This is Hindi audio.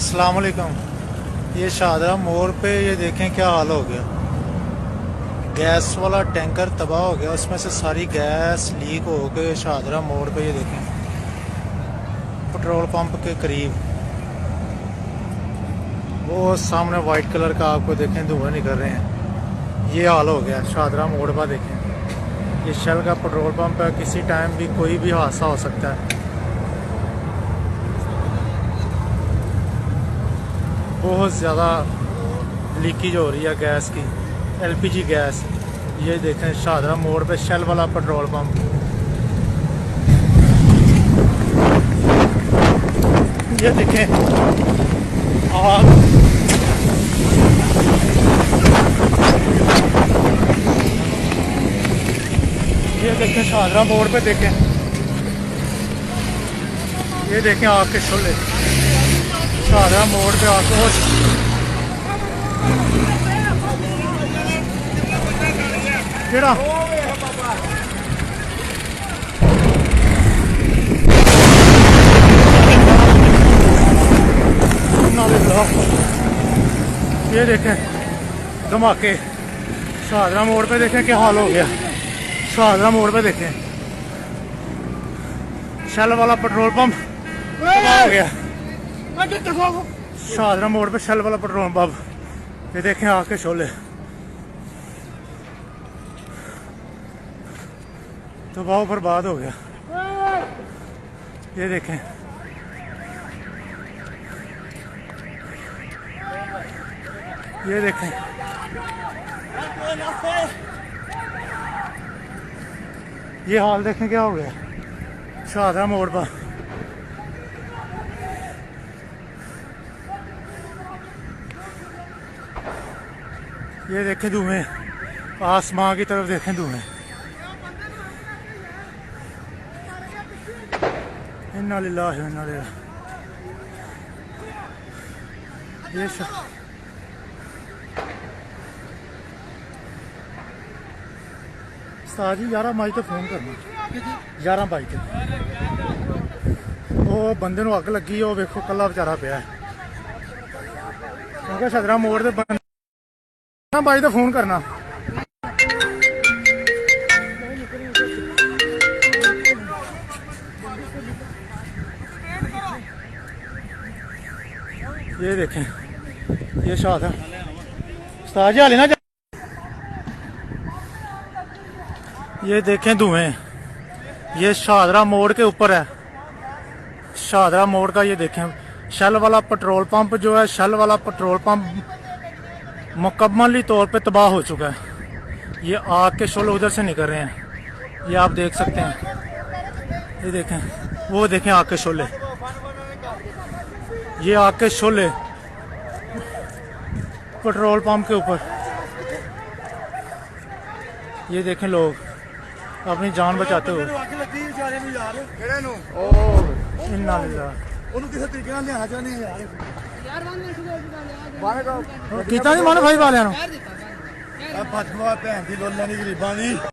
अस्सलाम वालेकुम। ये शाहदरा मोड़ पे ये देखें क्या हाल हो गया। गैस वाला टैंकर तबाह हो गया, उसमें से सारी गैस लीक हो के शाहदरा मोड़ पे ये देखें पेट्रोल पंप के करीब वो सामने वाइट कलर का आपको देखें धुआं निकल रहे हैं। ये हाल हो गया शाहदरा मोड़ पर। देखें ये शेल का पेट्रोल पंप है, किसी टाइम भी कोई भी हादसा हो सकता है। बहुत ज़्यादा लीकेज हो रही है गैस की, एलपीजी गैस। ये देखें शाहदरा मोड़ पे शेल वाला पेट्रोल पंप। ये देखें आग, ये देखें शाहदरा मोड़ पे देखें, ये देखें आग के शोले शाहदरा मोड़ पे आग हो। केड़ा ये देखें धमाके शाहदरा मोड़ पे। देखें क्या हाल हो गया शाहदरा मोड़ पे। देखें शेल वाला पेट्रोल पंप हो गया शाहदरा मोड़ पे, शेल वाला पेट्रोल पंप। ये देखें आके शोले तो बहुत बर्बाद हो गया। ये देखें ये देखें ये हाल देखें क्या हो गया शाहदरा मोड़ पर। ये देखें धुएं, आसमां की तरफ देखें धुएं। इन्ना लिल्लाहि व इन्ना इलैहि। ये जी 11 मई तो फोन करना, 11 मई तो वो बंदे नूं अग लगी, वो वेखो कला बेचारा पिया है। क्योंकि शाहदरा मोड़ से 11 मई तो फोन करना। ये देखें ये शाहदरा उस्ताद जी हाले ना। ये देखें धुएं, ये शाहदरा मोड़ के ऊपर है। शाहदरा मोड़ का ये देखें शेल वाला पेट्रोल पंप जो है, शेल वाला पेट्रोल पंप मुकम्मली तौर पे तबाह हो चुका है। ये आग के शोले उधर से निकल रहे हैं, ये आप देख सकते हैं। ये देखें वो देखें आग के शोले, ये आग के शोले पेट्रोल पंप के ऊपर। ये देखें लोग अपनी जान बचाते हुए। इन्ना लिल्लाह कितना नहीं मानो भाई वाले